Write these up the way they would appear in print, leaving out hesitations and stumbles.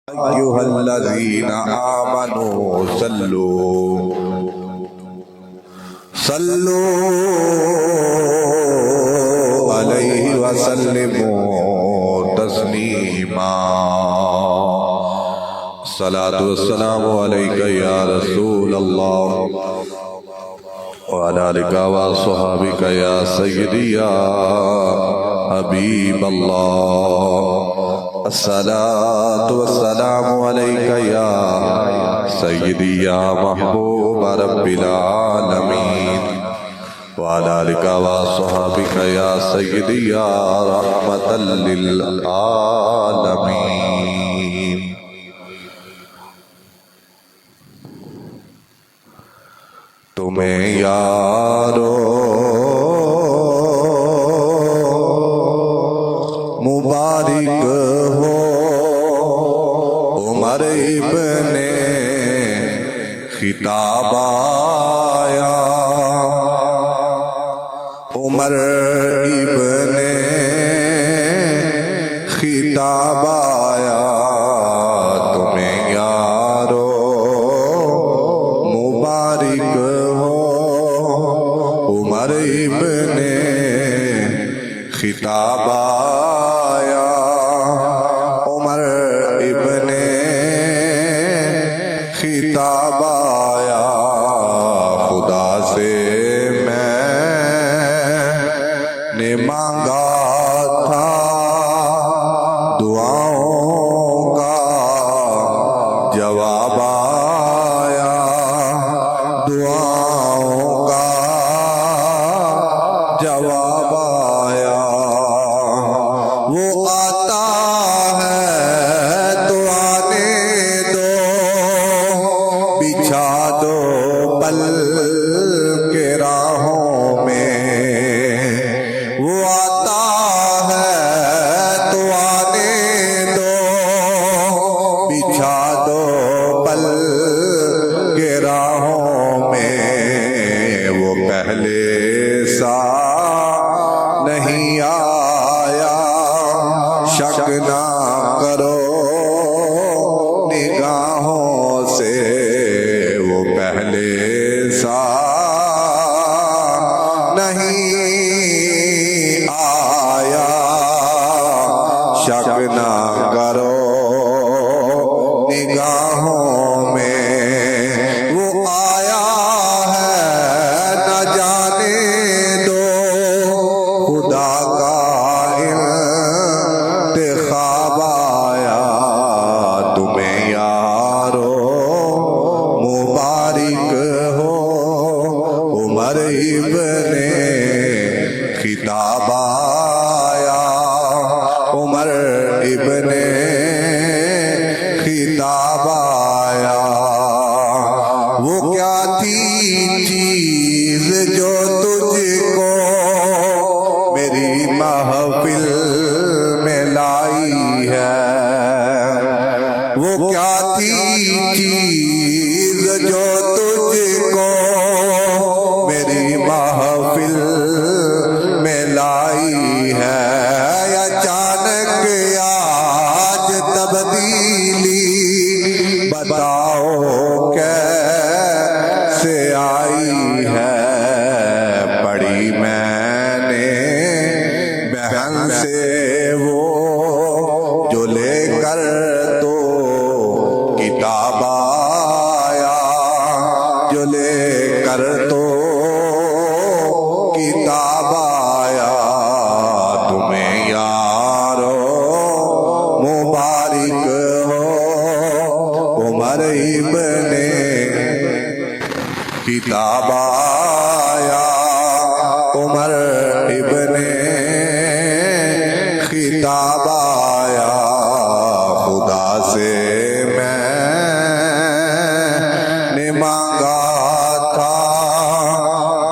أيها الذين آمنوا صلوا عليه وسلموا تسليما الصلاة والسلام عليك يا رسول الله وعلى آلك وصحبك يا سيدي يا حبيب الله الصلاة والسلام عليك يا سيدي يا محبوب رب العالمين وعلى آلك وصحبك يا سيدي يا رحمة للعالمين. تمہیں یارو مبارک ہو عمر ابن خطاب آیا، عمر ابن خطاب آیا، تمہیں یارو مبارک ہو عمر ابن خطاب آیا، عمر ابن خطاب آیا، خدا سے میں نے مانگا تھا دعاؤں کا جواب آیا، دعاؤں کا جواب آیا، وہ آتا ہے تو آنے دو، بچھا دو پل کے راہوں میں، وہ آتا ہے تو آنے دو، بچھا دو پل کے راہوں میں، وہ پہلے سا نہیں آیا، شک نہ کرو نگاہوں سے، وہ پہلے سا نہیں آیا، شک نہ کرو نگاہوں میں، وہ آیا ہے نہ جانے دو، خدا کا انتخاب آیا، تمہیں یارو مبارک ہو عمر ابن خطاب آیا، عمر ابن خطاب آیا، وہ کیا تھی چیز جو تجھ کو میری محفل میں لائی ہے، وہ کیا تھی چیز جو تجھ کو میری محفل میں لائی ہے، اچانک آج تبدیلی بتاؤ کیسے آئی ہے، پڑھی میں نے بہن سے وہ جو لے کر تو کتاب آیا، جو لے کر تو کتاب آیا، تمہیں یارو مبارک ہو عمر ابن خطاب آیا، عمر ابن خطاب آیا، خدا سے میں نے مانگا تھا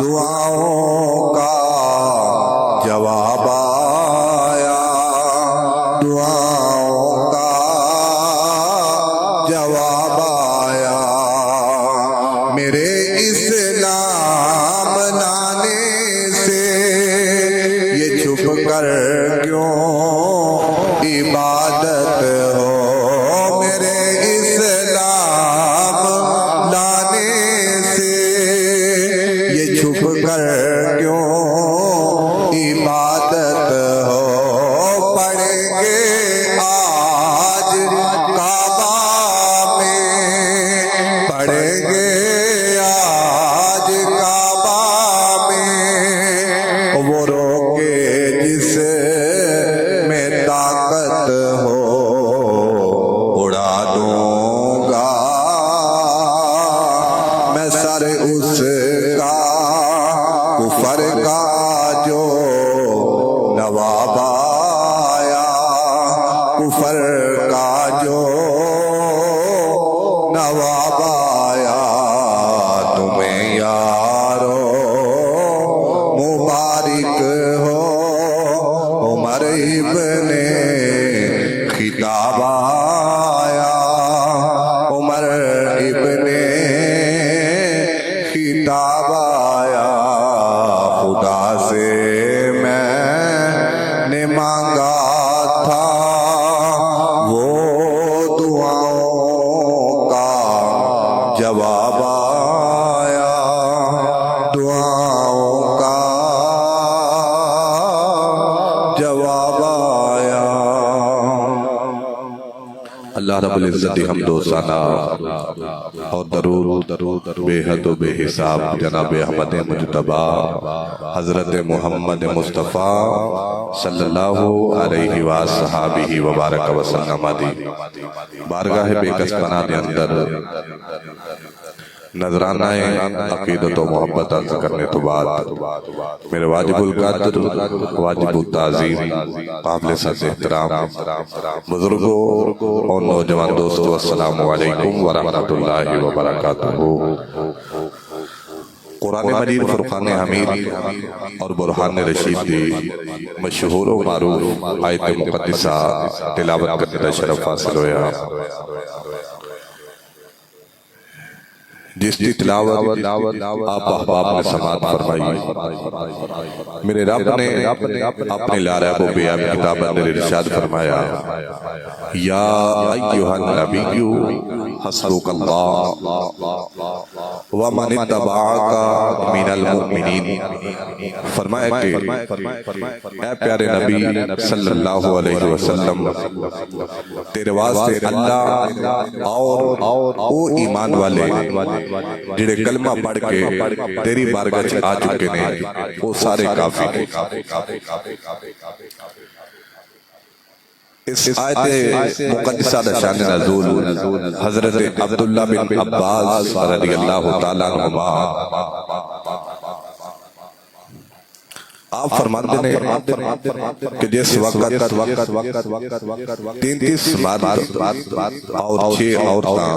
دعاؤں کا جواب آیا، دعاؤں کا جواب آیا، میرے اسلام لانے سے یہ چھپ کر کیوں عبادت ہو، میرے اللہ رب العزت کی حمد و ثنا اور درود بے حد و بے حساب جناب احمد مجتبی حضرت محمد مصطفیٰ صلی اللہ علیہ وآلہ وبارک وسلم دی بارگاہ بے کس پناہ دے اندر نظرانہ عقیدت و محبت عرض کرنے تو بعد میرے واجب القدر واجب التعظیم قابل سطح احترام بزرگوں اور نوجوان دوستو السلام علیکم ورحمۃ اللہ وبرکاتہ۔ قرآن مجید فرقان حمید اور برہان رشید دی مشہور و معروف آیت مقدسہ تلاوت کرنے کا شرف حاصل ہویا، جس کی تلاوت آپ احباب نے سماعت فرمائی۔ میرے رب نے اپنے لارب و بیاب کتاب اندر ارشاد فرمایا، یا ایہا النبی حسبک اللہ ومن اتبعک من المؤمنین۔ فرمایا کہ اے پیارے نبی صلی اللہ علیہ وسلم، تیرے واسطے اللہ اور او ایمان والے جڑے کلمہ پڑھ کے تیری بارگاہ چ آ چکے نے وہ سارے کافی ہیں۔ اس آیت مقدسہ دا شان نزول حضرت عبداللہ بن عباس رضی اللہ تعالیٰ عنہما آپ فرماتے ہیں کہ جس وقت 33 مرد اور 6 عورتاں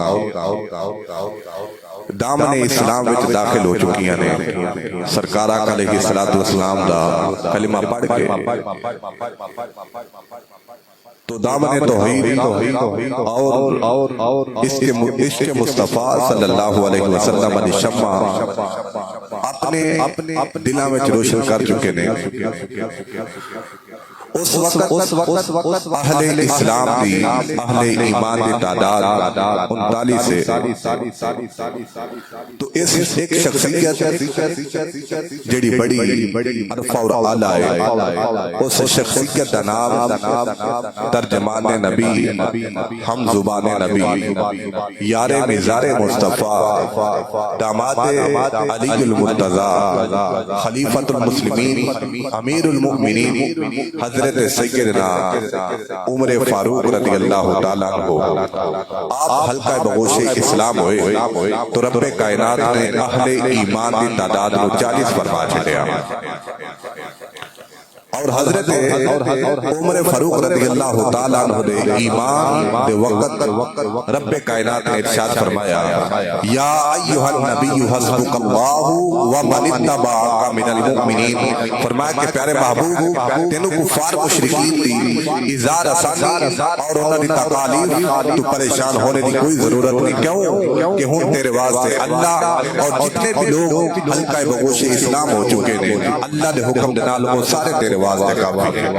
دامن اسلام وچ داخل ہو چکی ہیں، سرکار آقا علیہ السلام دا کلمہ پڑھ کے تو دامن توحید اور عشق مصطفیٰ صلی اللہ علیہ وسلم دی شمع اپنے دلاں وچ روشن کر چکے نے۔ اس وقت اہل اسلام دی اہل ایمان دی تعداد 39 سے تو اس ایک شخصیت جڑی بڑی عرفہ اور اعلیٰ ہے، اس شخصیت کا نام ترجمان نبی، ہم زبان نبی، یار مزار مصطفیٰ، داماد علی المرتضی، خلیفۃ المسلمین، امیر المؤمنین، حضرت سیدنا عمر فاروق رضی اللہ تعالیٰ عنہ۔ آپ حلقہ بغوش اسلام ہوئے تو رب کائنات نے اہل ایمان کی تعداد کو 40 فرما چھڑیا، اور حضرت عمر فاروق رضی اللہ تعالیٰ عنہ دے ایمان دے وقت رب کائنات نے ارشاد فرمایا، یا ایہا النبی حسبک اللہ ومن اتبعک من المؤمنین۔ فرمایا کہ پیارے محبوب، تینوں کفار مشرکین دی ازار آسانی اور انہوں نے تکالیف تو پریشان ہونے دی کوئی ضرورت نہیں۔ کیوں کہ ہوں تیرے واسطے اللہ اور جتنے بھی لوگ حلقہ بغوش اسلام ہو چکے ہیں، اللہ دے حکم دے نال وہ سارے تیرے واسطے کافی ہیں۔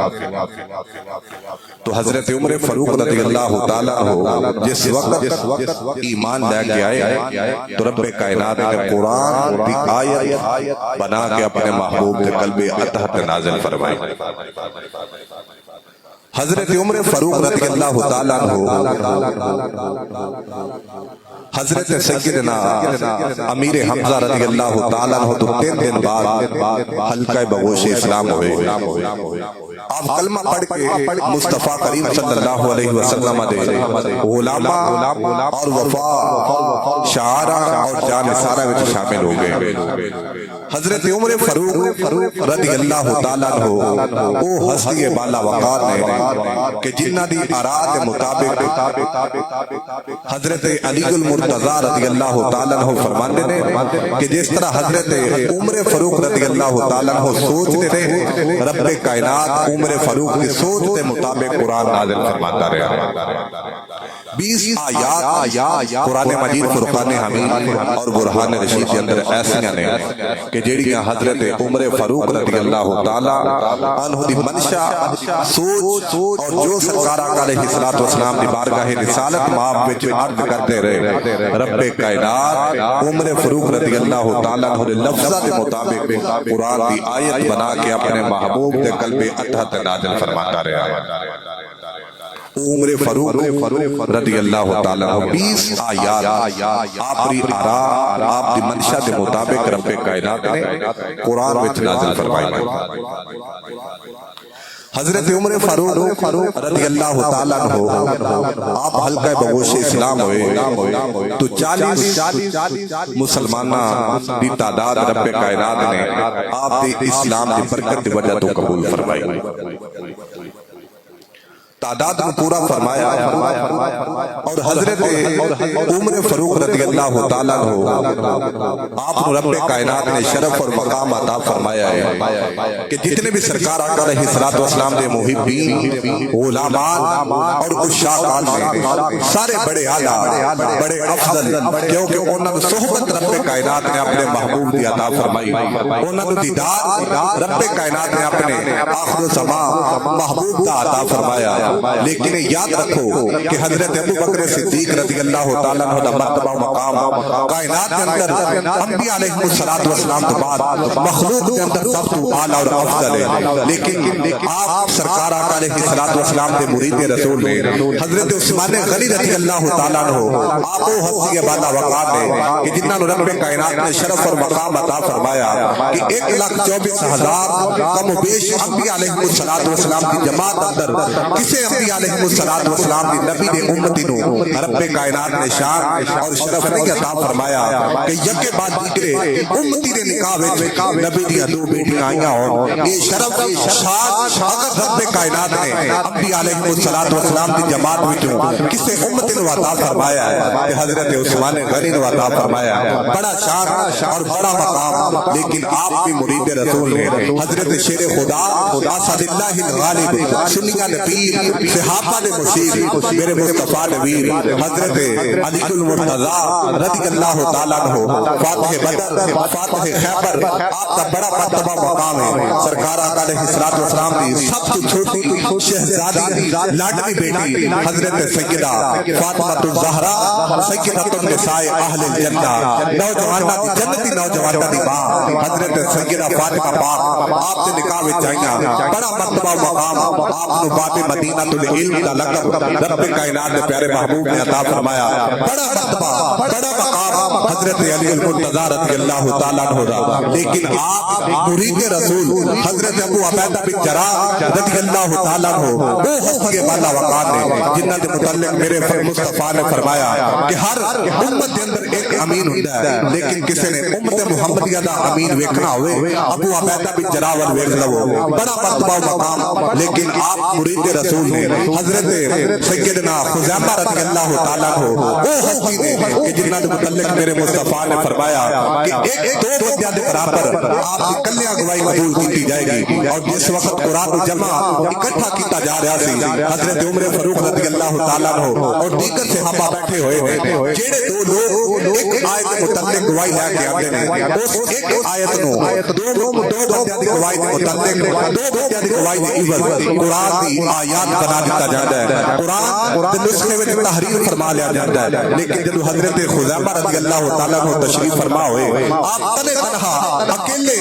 تو حضرت عمر فاروق رضی اللہ تعالیٰ عنہ جس وقت ایمان لے کے آئے تو رب کائنات نے قرآن کی آیت بنا کے اپنے محبوب کے قلب اطہر نازل فرمائی۔ حضرت عمر فاروق رضی اللہ تعالیٰ عنہ حضرت سیدنا امیر حمزہ رضی اللہ تعالیٰ عنہ تو 3 دن بعد حلقہ بغوش اسلام ہوئے۔ آپ کلمہ پڑھ کے مصطفیٰ کریم صلی اللہ علیہ وسلم دے علماء اور وفا شعارہ اور جانثارہ وچ شامل ہو گئے۔ حضرت عمر فاروق رضی اللہ تعالیٰ عنہ وہ ہستی بالا وقار نے کہ جنہ دی آراء کے مطابق حضرت علی المرتضی رضی اللہ تعالیٰ عنہ فرماندے نے کہ جس طرح حضرت عمر فاروق رضی اللہ تعالیٰ عنہ سوچتے تھے، رب کائنات عمر فاروق کی سوچ کے مطابق قرآن نازل فرماتا رہا۔ 20 آیات قرآن مجید فرقان حمید اور برہان رشید کے اندر ایسیاں نے کہ جیڑیاں حضرت عمر فاروق رضی اللہ تعالیٰ عنہ دی منشا سوچ اور جو سرکار آقا علیہ السلام دی بارگاہ رسالت ماب وچ عرض کرتے رہے، رب کائنات عمر فاروق رضی اللہ تعالیٰ عنہ دے لفظہ دے مطابق قرآن دی آیت بنا کے اپنے محبوب دے قلب اطہر نازل فرماتا رہا۔ عمر فاروق رضی اللہ تعالیٰ عنہ 20 آیات آپ دی آرا آپ دی منشا دے مطابق رب کائنات نے قرآن وچ نازل فرمائی. حضرت عمر فاروق رضی اللہ تعالیٰ عنہ آپ حلقہ بگوش اسلام ہوئے تو 40 مسلمانہ دی تعداد رب کائنات نے آپ دی اسلام دی برکت دی وجہ تو قبول فرمائی. تعداد کو پورا فرمایا اور حضرت عمر فاروق رضی اللہ تعالیٰ عنہ آپ رب کائنات نے شرف اور مقام عطا فرمایا ہے کہ جتنے بھی سرکار آقا علیہ الصلوۃ والسلام دے محبین غلامان اور عشاقان میں سارے بڑے اعلیٰ بڑے افضل کیونکہ انہوں نے صحبت رب کائنات نے اپنے محبوب دی عطا فرمائی. انہوں نے دیدار رب کائنات نے اپنے آخر الزمان محبوب دا عطا فرمایا. لیکن یاد رکھو کہ حضرت ابو بکر صدیق رضی اللہ تعالیٰ عنہ دا مرتبہ و مقام کائنات کے اندر انبیاء علیہ الصلوۃ والسلام کے بعد مخلوق کے اندر سب تو اعلیٰ اور افضل ہے. لیکن آپ سرکار آقا علیہ الصلوۃ والسلام کے مرید رسول نے حضرت عثمان غنی رضی اللہ تعالیٰ عنہ آپ وہ ہستی بالا وقار نے کہ جنہاں نے رب کائنات نے شرف اور مقام عطا فرمایا کہ 1,24,000 کم و بیش انبیاء علیہ الصلوۃ والسلام کی جماعت اندر کسے انبیاء علیہ الصلوۃ والسلام دی نبی دے امتی نو رب کائنات نے شان اور شرف نہیں عطا فرمایا کہ یکے بعد دیگرے امتی دے نکاح وچ نبی دی دو بیٹیاں آئیاں ہون. یہ شرف شان اگر رب کائنات نے انبیاء علیہ الصلوۃ والسلام دی جماعت وچوں کسے امتی نو عطا فرمایا ہے کہ حضرت عثمان غنی نو عطا فرمایا. بڑا شان اور بڑا مقام. لیکن آپ کی مرید رسول نے حضرت شیر خدا اسد اللہ الغالب سنیہ نبی صحابہ نے مشیر میرے مصطفیٰ نبیر حضرت علی المرتضیٰ رضی اللہ تعالیٰ عنہ فاتح بدر فاتح خیبر آپ کا بڑا مرتبہ مقام ہے. سرکار آقا علیہ الصلوۃ والسلام کی سب سے چھوٹی شہزادی لاڈلی بیٹی حضرت سیدہ فاطمہ الزہرا سیدۃ النساء اہل الجنہ نوجوانہ دی جنتی نوجوانہ دی ماں حضرت سیدہ فاطمہ پاک آپ سے نکاح وچ آئیاں. بڑا مرتبہ مقام آپ نو باب مدینہ العلم کا لقب رب کائنات نے پیارے محبوب نے عطا فرمایا. بڑا مرتبہ بڑا مقام حضرت علی المرتضیٰ رضی اللہ تعالیٰ عنہ دا. لیکن آپ مرید رسول حضرت ابو عبیدہ بن جراح رضی اللہ تعالیٰ عنہ وہ ہستی بالا وقار نے جنہاں کے متعلق میرے مصطفیٰ نے فرمایا کہ ہر امت کے اندر ایک امین ہوتا ہے لیکن کسی نے امت محمدیہ دا امین ویکھنا ہوئے ابو عبیدہ بن جراح ول ویکھ لو. بڑا مرتبہ مقام. لیکن آپ مرید رسول نے حضرت سیدنا خزیمہ رضی اللہ تعالیٰ عنہ وہ ہستی نے کہ جنہاں کے متعلق میرے مصطفیٰ نے فرمایا کہ ایک دو بندیاں دے برابر آپ کی کلیاں گواہی قبول کی جائے گی. اور جس وقت قرآن جمع اکٹھا کیتا جا رہا سی حضرت عمر فاروق رضی اللہ تعالیٰ عنہ اور دیگر صحابہ بیٹھے ہوئے ہیں جڑے دو لوگ ایک آیت کے متعلق گواہی لے کے آتے ہیں اس ایک آیت نو دو بندیاں دی گواہی کے متعلق دو بندیاں دی گواہی دی عوض قرآن دی آیات بنا دیتا جاتا ہے. قرآن دے نسخے وچ تحریر فرما لیا جاتا ہے. لیکن جب حضرت خزیمہ رضی اللہ تعالیٰ عنہ تشریف فرما ہوئے آپ تنے تنہا اکیلے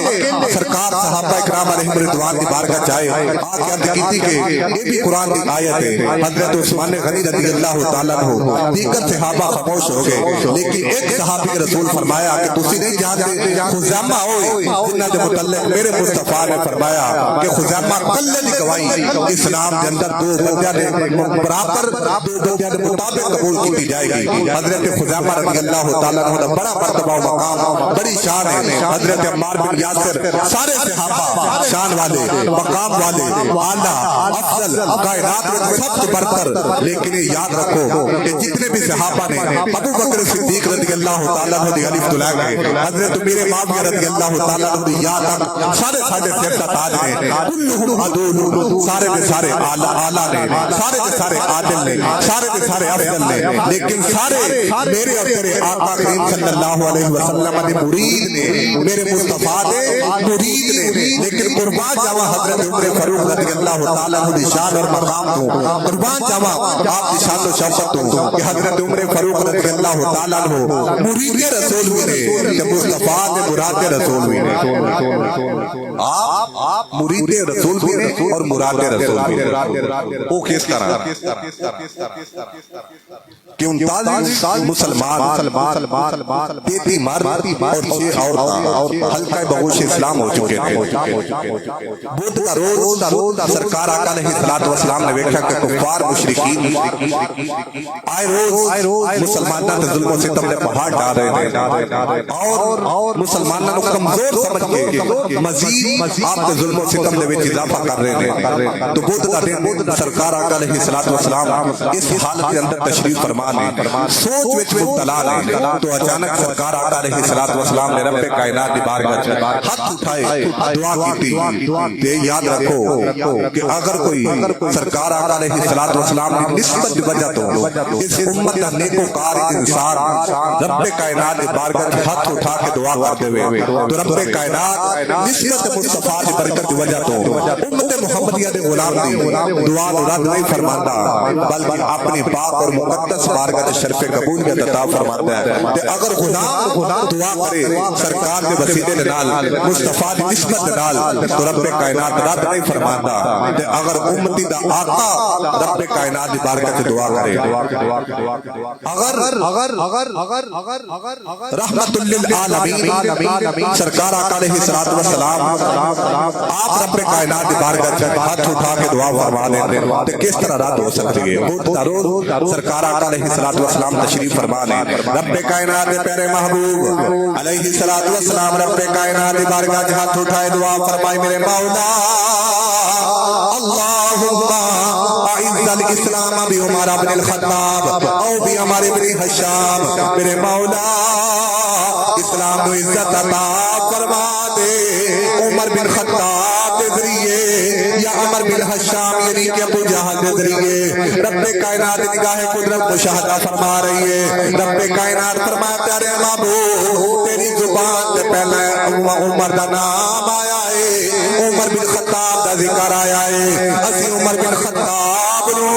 سرکار صحابہ اکرام علیہم رضوان دی بارگاہ چاہے آپ کی عرض کیتی کہ یہ بھی قرآن کی آیت ہے. حضرت عثمان غنی رضی اللہ تعالیٰ عنہ دیگر صحابہ خاموش ہو گئے. لیکن ایک صحابی رسول فرمایا کہ تسی نہیں جانتے خزیمہ ہوئے جنہاں دے متعلق میرے مصطفیٰ نے فرمایا کہ خزیمہ کلے دی گواہی اسلام کے اندر دو بندیاں دے برابر دو بندیاں دے مطابق قبول کی جائے گی. حضرت خزیمہ رضی اللہ تعالیٰ عنہ بڑا مرتبہ و مقام بڑی شان ہے. حضرت عمار بن یاسر سارے صحابہ شان والے مقام والے اعلیٰ افضل کائنات میں سب سے برتر. لیکن یاد رکھو کہ جتنے بھی صحابہ نے ابو بکر صدیق رضی اللہ تعالیٰ عنہ دی الف تلا گئے حضرت امیر معاویہ رضی اللہ تعالیٰ عنہ دی یاد تک سارے سر کا تاج ہیں. کلہم عدول سارے کے سارے اعلیٰ نے سارے کے سارے عادل نے سارے کے سارے افضل نے. لیکن سارے میرے اور تیرے آقا کریم صلی اللہ علیہ وسلم کے مرید نے میرے مصطفیٰ کے مرید نے. لیکن قربان جاوا حضرت عمر فاروق رضی اللہ تعالیٰ عنہ دی شان اور مقام تو قربان جاوا آپ کی شان و شوکت تو کہ حضرت عمر فاروق رضی اللہ تعالیٰ عنہ مرید رسول بھی نے کہ مصطفیٰ نے مراد رسول بھی نے آپ مرید رسول بھی نے اور مراد رسول بھی نے وہ کس طرح کہ 39 مسلمان 33 مرد اور 6 عورتیں حلقہ بگوش اسلام ہو چکے تھے بدھ کا روز سرکار آقا علیہ السلام نے دیکھا کہ کفار مشرکین آئے روز مسلمانوں نے ظلم و ستم نے پہاڑ ڈال رہے تھے اور مسلمانوں کو کمزور سمجھ کے مزید آپ کے ظلم و ستم نے اضافہ کر رہے تھے تو بدھ کا دن سرکار آقا علیہ السلام اس حالت کے اندر تشریف فرما سوچ وچ مبتلا نے تو اچانک سرکار آقا علیہ السلام نے رب کائنات کی بارگاہ ہاتھ اٹھائے دعا کی تے یاد رکھو کہ اگر کوئی سرکار آقا علیہ السلام کی نسبت کی وجہ تو اس امت کا نیکوکار انسان رب کائنات کی بارگاہ ہاتھ اٹھا کے دعا کرتے ہوئے تو رب کائنات نسبت مصطفیٰ کی برکت کی وجہ تو امت محمدیہ دے غلام دی دعا رد نہیں فرماتا بلکہ اپنی پاک اور مقدس بارگاہ شرف قبولیت عطا فرماتا ہے کہ اگر غلام دعا کرے سرکار کے وسیلے نال مصطفیٰ کی نسبت نال تو رب کائنات رد نہیں فرماتا کہ اگر امتی دا آقا رب کائنات کی بارگاہ سے دعا کرے اگر رحمت للعالمین سرکار آقا علیہ السلام آپ رب کائنات کی بارگاہ سے ہاتھ اٹھا کے دعا فرما دیں تو کس طرح رد ہو سکتی ہے سرکار آقا علیہ السلام تشریف فرما لیں رب کائنات کے پیارے محبوب علیہ السلام رب کائنات کی بارگاہ سے ہاتھ اٹھائے دعا فرمائے میرے مولا اللہم اعز الاسلام بعمر بن الخطاب او بعمر بن حشام میرے مولا اسلام کو عزت عطا فرما دے عمر بن خطاب کے ذریعے یا عمر بن حشام یعنی کہ ابو جہل کے ذریعے رب کائنات نگاہ قدرت مشاہدہ فرما رہی ہے رب کائنات فرمایا پیارے محبوب تیری زبان سے پہلے عمر دا نام آیا ہے عمر بن خطاب دا ذکر آیا ہے اسی عمر بن خطاب نو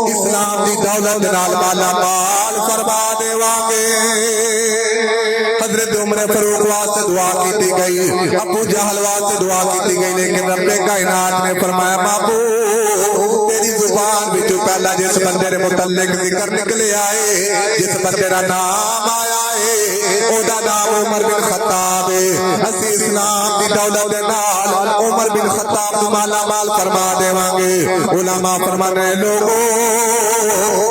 اسلام دی دولت نال مالا مال فرما دے وانگے حضرت عمر فاروق واسطے دعا کی گئی ابو جہل واسطے دعا کی گئی لیکن رب کائنات نے فرمایا محبوب تیری زبان وچ پہلا جس بندے دے متعلق ذکر نکلے آئے جس بندے دا نام آیا ہے او دا نام عمر بن خطاب ہے اسی اسلام دی دولت دے نال عمر بن خطاب نو مالا مال فرما دیواں گے علماء فرمانے لوگوں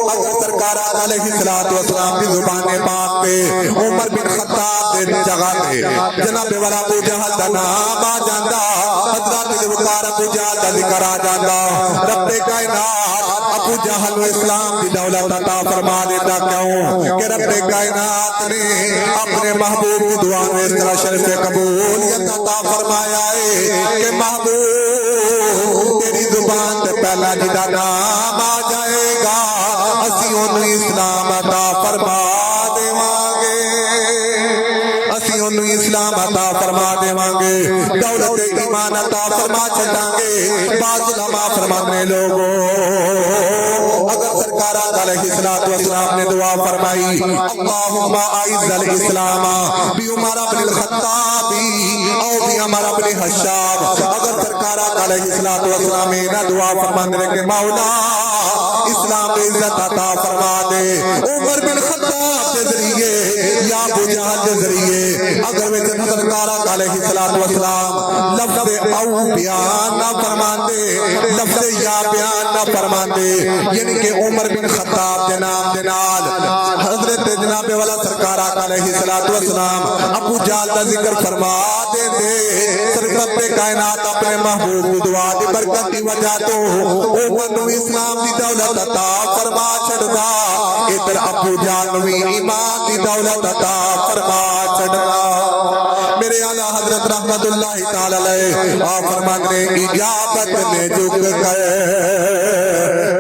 اگر سرکار علیہ السلام کی زبان پاک پہ عمر بن خطاب دے جگہ تے جناب والا ابو جہل دا نام آ جاندا حضرت وقار ابو جہل دا ذکر آ جاندا رب کائنات ابو جہل و اسلام کی دولت عطا فرما دیتا کیوں کہ رب کائنات نے اپنے محبوب کی دعا میں اس طرح شرف قبولیت عطا فرمایا ہے کہ محبوب تیری زبان سے پہلا جدا نام آ جائے گا اسی انہوں اسلام عطا فرما دیوانگے اسی انہوں اسلام عطا فرما دیوانگے دولت ایمان عطا فرما چھٹانگے بعض علماء فرمانے لوگوں اگر سرکار علیہ السلام نے دعا فرمائی اللہم اعز الاسلام بعمر بن الخطاب او بعمر بن حشام اگر سرکار علیہ السلام نے دعا فرمانے کہ مولا اسلام عزت عطا فرما دے عمر بن خطاب کے ذریعے یا ابو جہل کے ذریعے اگر وہ سرکار علیہ السلام لفظ او بیان نہ فرماندے لفظ یا بیان نہ فرماندے یعنی کہ عمر بن خطاب کے نام دے نال حضرت جناب والا سرکار علیہ السلام ابو جہل کا ذکر فرما دے سرکار پہ کائنات اپنے محبوب دعا دی برکت کی وجہ تو عمر نو اسلام دی دولت عطا فرما چھڑدا ادھر ابو جہل نو ایمان دی دولت عطا فرما چھڑدا میرے اعلیٰ حضرت رحمت اللہ تعالی علیہ آپ فرماتے ہیں اجابت نے جھک کر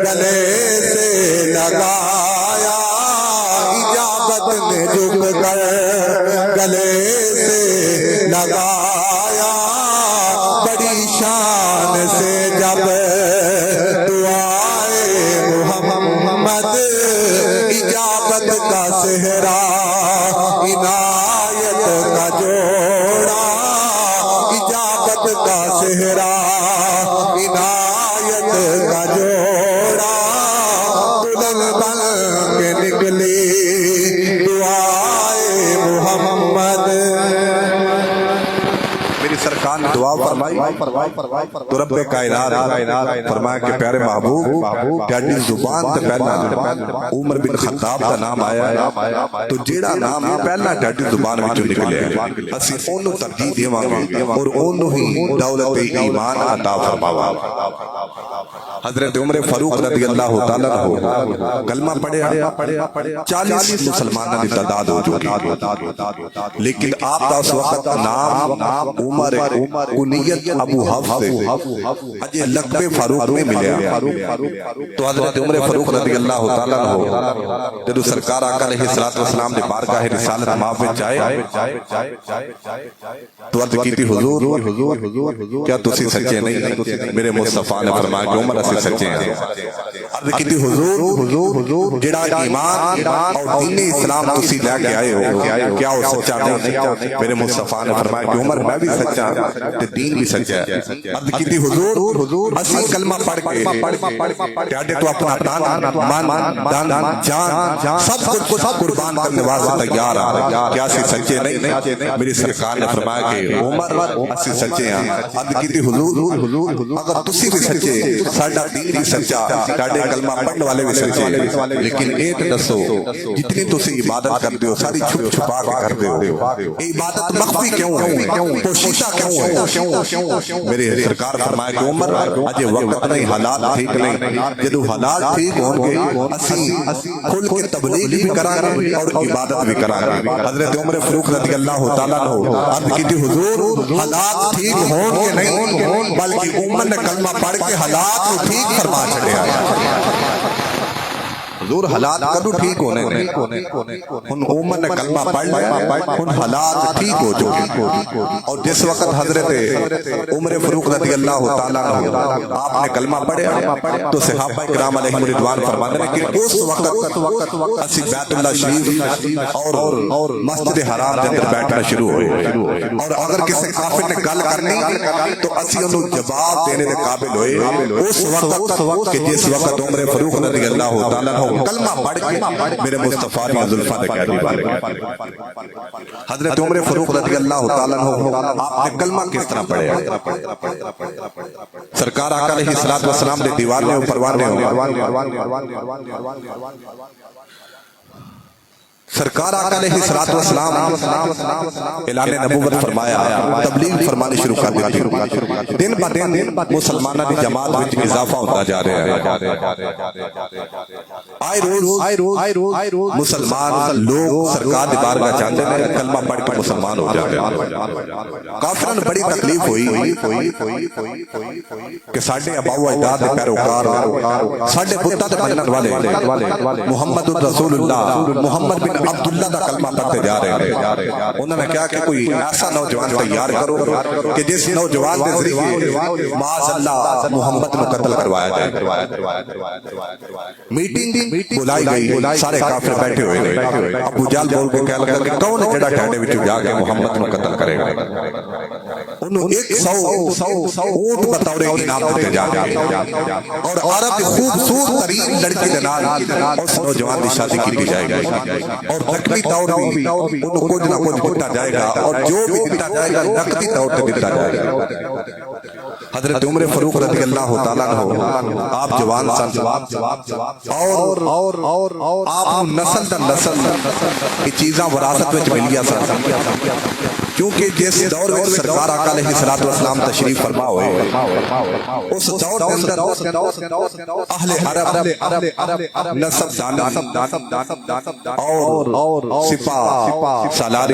گلے سے لگایا اجابت نے جھک کر گلے سے لگایا بڑی شان سے جب دعائے محمد اجابت کا صحرا عنایت کا جوڑا اجابت کا صحرا عنایت کا جوڑا دلہن بن کے نکلی دعائے محمد میری سرکار نے دعا فرمائی تو رب کائنات فرمایا کہ پیارے محبوب تیری زبان تے پہلا عمر بن خطاب کا نام آیا تو جیڑا نام پہلا تیری زبان وچوں نکلیا اسی اونوں ترجیح دیواਂਗੇ اور اونوں ہی دولت ایمان عطا فرماوا حضرت عمر فاروق رضی اللہ تعالی عنہ کلمہ پڑھیا 40 مسلمانوں کی تعداد ہو چکی لیکن آپ کا اس وقت نام عمر کنیت ابو حفص اجے لقب فاروق میں ملیا تو حضرت عمر فاروق رضی اللہ تعالی عنہ جدوں سرکار آقا علیہ الصلوۃ والسلام دے بارگاہ رسالت ماہ وچ آئے تو عرض کیتی حضور کیا تسی سچے نہیں میرے مصطفیٰ نے فرمایا کہ عمر اسی سچے ہیں عرض کیتی حضور جڑا ایمان اور دین اسلام تسی لے کے آئے ہو کیا وہ سچا نہیں میرے مصطفیٰ نے فرمایا کہ عمر میں بھی سچا تے دین بھی سچا ہے عرض کیتی حضور اسی کلمہ پڑھ کے تیاڈے تو اپنا تن من دن جان سب کچھ قربان کرنے واسطے تیار ہے کیا اسی سچے نہیں میری سرکار نے فرمایا کہ عمر اسی سچے ہیں عرض کیتی حضور اگر تسی بھی سچے ساڈا دین بھی سچا تیاڈے کلمہ پڑھن والے بھی سچے لیکن اے تے دسو جتنی تسی عبادت کرتے ہو ساری چھپ چھپا کے کرتے ہو اے عبادت مخفی کیوں ہے پوشیدہ کیوں ہے میرے سرکار فرمایا کہ عمر اجے وقت نہیں حالات ٹھیک نہیں جدوں حالات ٹھیک ہون گے اسی کھل کے تبلیغ بھی کران گے اور عبادت بھی کران گے حضرت عمر فاروق رضی اللہ تعالی عنہ عرض کیتی حضور حالات ٹھیک ہون گے نہیں بلکہ عمر نے کلمہ پڑھ کے حالات کو ٹھیک فرما چھڑیا حضور حالات کدو ٹھیک ہونے ان عمر نے کلمہ پڑھ لیا ان حالات ٹھیک ہو چکے اور جس وقت حضرت عمر فاروق رضی اللہ تعالیٰ عنہ آپ نے کلمہ پڑھا تو صحابہ کرام علیہم رضوان فرماتے ہیں کہ اس وقت اسی بیت اللہ شریف اور مسجد حرام کے اندر بیٹھنا شروع ہوئے اور اگر کسی کافر نے گل کرنی تو اسی انہوں جواب دینے دے قابل ہوئے اس وقت کہ جس وقت عمر فاروق رضی اللہ تعالیٰ عنہ کلمہ پڑھ کے میرے مصطفیٰ کی زلفاں دے قیدی بارے حضرت عمر فاروق رضی اللہ تعالیٰ عنہ آپ نے کلمہ کس طرح پڑھا سرکار آقا علیہ الصلوۃ والسلام نے دیوانے و پروانے سرکار آقا علیہ الصلوۃ والسلام اعلان نبوت فرمایا تبلیغ فرمانی شروع کر دی دن بہ دن مسلمانوں کی جماعت وچ اضافہ ہوتا جا رہا ہے آئے روز مسلمان لوگ سرکار دی بارگاہ جاندے ہیں کلمہ پڑھ کے مسلمان ہو جاتے ہیں کافراں نوں بڑی تکلیف ہوئی کہ ساڈے آباء و اجداد دے پیروکار ساڈے بتاں تے منن والے محمد رسول اللہ محمد بن عبداللہ دا کلمہ پڑھتے جا رہے ہیں انہوں نے کہا کہ کوئی ایسا نوجوان تیار کرو کہ جس نوجوان دے ذریعے معاذ اللہ محمد کو قتل کروایا جائے میٹنگ بلائی گئی سارے کافر بیٹھے ہوئے ابو جہل بول کے کہہ لگا کہ کون ہے جڑا ٹھاڈے وچ جا کے محمد کو قتل کرے گا انہوں 100 اونٹ بطور انعام دیتے جا کے اور عرب خوبصورت ترین لڑکی دے نال اس نوجوان دی شادی کی جائے گی اور نقدی طور بھی انہوں کچھ نہ کچھ دیتا جائے گا اور جو بھی دیتا جائے گا نقدی طور پہ دیتا جائے گا حضرت عمر فاروق رضی اللہ تعالیٰ عنہ آپ جوان سن اور آپ نسل در نسل کی چیزاں وراثت وچ ملیا سن کیونکہ جس دور میں سرکار آقا علیہ الصلوۃ والسلام تشریف فرما ہوئے اس دور کے اندر اہل عرب نسب دانی اور سپاہ سالاری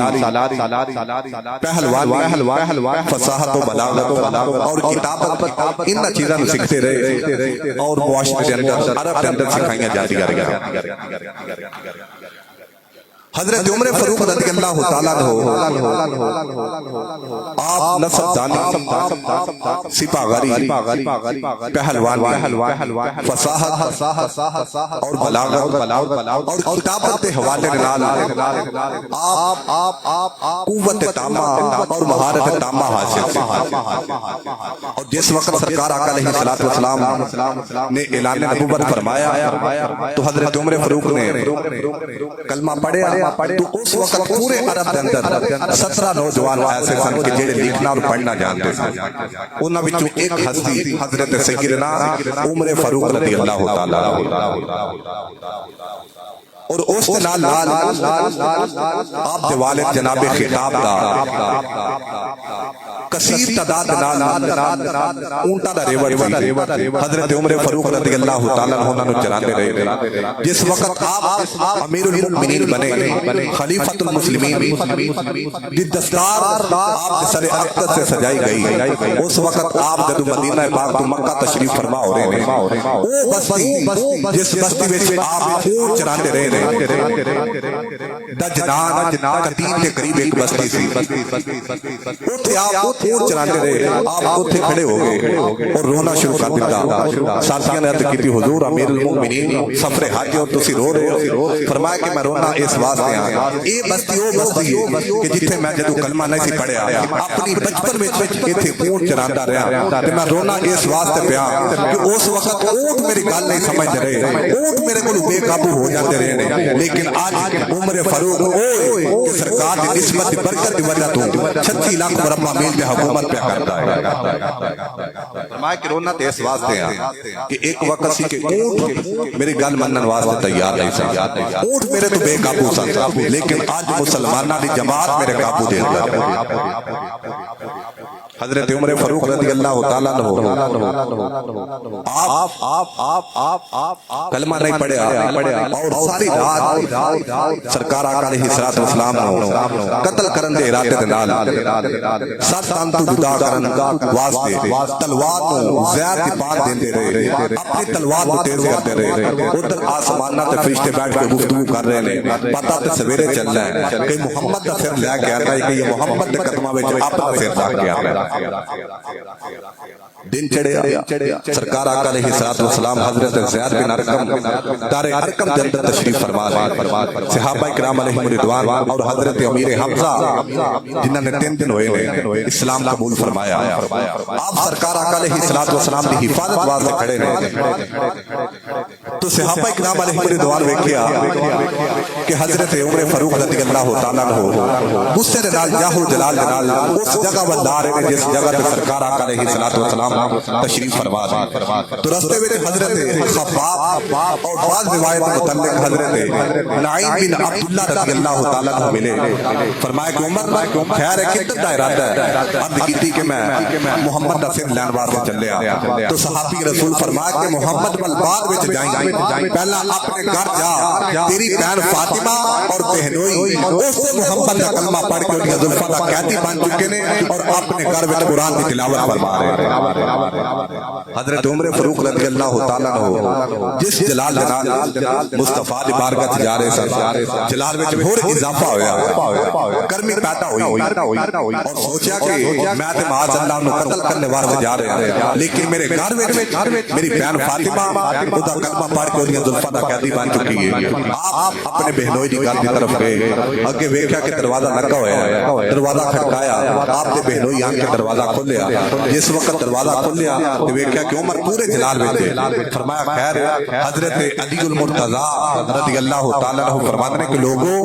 پہلوان فصاحت و بلاغت اور کتابت ان چیزاں سیکھتے رہے اور معاشرے کے اندر عرب کے اندر سکھائیاں جاتی رہی حضرت عمر فاروق رضی اللہ تعالیٰ عنہ آپ نصب دانی، سپاہ غری، پہلوان، فصاحت اور بلاغت اور کتابت کے حوالے نال آپ قوت تامہ اور مہارت تامہ حاصل، اور جس وقت سرکار آقا علیہ السلام نے اعلان نبوت فرمایا تو حضرت عمر فاروق نے کلمہ پڑھیا، تو اس وقت پورے عرب کے اندر 17 نوجوان ایسے سن کہ جڑے لکھنا اور پڑھنا جانتے سن، انہاں وچوں ایک ہستی حضرت سیدنا عمر فاروق رضی اللہ تعالیٰ اور اس کے نال آپ دے والد جناب خطاب دا کثیر تعداد نال اونٹا دا ریوڑ تھی، حضرت عمر فاروق رضی اللہ تعالیٰ عنہ نو چلاندے رہے۔ جس وقت آپ امیر المؤمنین بنے، خلیفۃ المسلمین، دی دستار آپ سر عقد سے سجائی گئی، اس وقت آپ جدو مدینہ پاک تو مکہ تشریف فرما ہو رہے ہیں، او بستی جس بستی وچ آپ اونٹ چراندے رہے دجنان قدیم کے قریب ایک بستی سی، اوتھے آپ اونٹ چراندے رہے، آپ اوتھے کھڑے ہو گئے اور رونا شروع کر دیتا۔ ساتھیاں نے عرض کی حضور امیر المؤمنین سفر حج اور تسی رو رہے ہو، فرمایا کہ میں رونا اس واسطے ہاں، اے بستی او بستی کہ جتھے میں جدوں کلمہ نہیں سی پڑھیا اپنی بچپن وچ ایتھے اونٹ چراندا رہا، تے میں رونا اس واسطے پیا کہ اس وقت اونٹ میری گل نہیں سمجھ رہے، اونٹ میرے کول بے قابو ہو جاتے رہے، لیکن آج عمر فاروق کہ سرکار دی نسبت دی برکت دی وجہ تو 36 لاکھ مربع میل دی حکومت پہ کرتا ہے۔ فرمایا کہ رونا تے اس واسطے ہیں کہ ایک وقت سی کہ اونٹ میری گل منن واسطے تیار نہیں سی، اونٹ میرے تو بے قابو سن، لیکن آج مسلماناں دی جماعت میرے قابو دے اندر۔ حضرت عمر فاروق رضی اللہ تعالیٰ عنہ آپ کلمہ نہیں پڑھیا اور ساری رات سرکار آقا علیہ السلام قتل کرن دے ارادے دے نال سات تن تو جدا کرن واسطے تلوار نو زہر دی بات دیندے رہے، اپنی تلوار نو تیز کرتے رہے، ادھر آسماناں تے فرشتے بیٹھ کے گفتگو کر رہے ہیں، پتہ تے سویرے چلنا ہے کہ محمد دا سر لے کے آتا ہے کہ یہ محمد دے قدماں وچ اپنا سر رکھ کے آتا ہے۔ دن چڑھے آیا، سرکار آقا علیہ السلام حضرت زید بن ارقم دار ارقم کے اندر تشریف فرما رہے، صحابہ کرام علیہم رضوان اور حضرت امیر حمزہ جنہاں نے 3 دن ہوئے اسلام قبول فرمایا، آپ سرکار آقا علیہ السلام کی حفاظت واسطے کھڑے رہے، تو صحابہ کرام علیہم رضوان ویکھیا کہ حضرت عمر فاروق رضی اللہ تعالیٰ عنہ غصے دے نال جاہو جلال دے نال اس جگہ ول جا رہے ہیں جس جگہ تے سرکار آقا علیہ السلام تشریف فرما رہے، تو رستے وچ حضرت خباب اور بعض روایت متعلق حضرت نعیم بن عبداللہ رضی اللہ تعالیٰ عنہ ملے، فرمایا کہ عمر خیر ہے کدھر دا ارادہ ہے؟ عرض کیتی کہ میں محمد دا سر لین واسطے چلیا، تو صحابی رسول فرمایا کہ محمد ول بعد وچ جائیں گے، پہلا اپنے گھر جا، تیری بہن فاطمہ اور بہنوئی اس محمد دا کلمہ پڑھ کے انہاں زلفاں دا قیدی بن چکے نے اور اپنے گھر وچ قرآن کی تلاوت فرما رہے ہیں۔ حضرت عمر فاروق رضی اللہ تعالیٰ عنہ جس جلال جلال مصطفیٰ دی بارگاہ جا رہے سن، جلال وچ ہور اضافہ ہویا، گرمی پیدا ہوئی اور سوچا کہ میں تے معاذ اللہ نو قتل کرنے واسطے جا رہے ہیں، لیکن میرے گھر وچ میری بہن فاطمہ اودا کلمہ پڑھ کے انہاں زلفاں دا قیدی بن چکی ہے۔ آپ اپنے بہنوئی دی گھر دی طرف گئے، اگے ویکھیا کہ دروازہ لگا ہویا ہے، دروازہ کھٹکایا، آپ دے بہنوئی آن کے دروازہ کھولیا، جس وقت دروازہ کھولیا تو ویکھیا کہ عمر پورے جلال وچ، فرمایا خیر حضرت علی المرتضیٰ رضی اللہ تعالیٰ عنہ فرماتے ہیں کہ لوگوں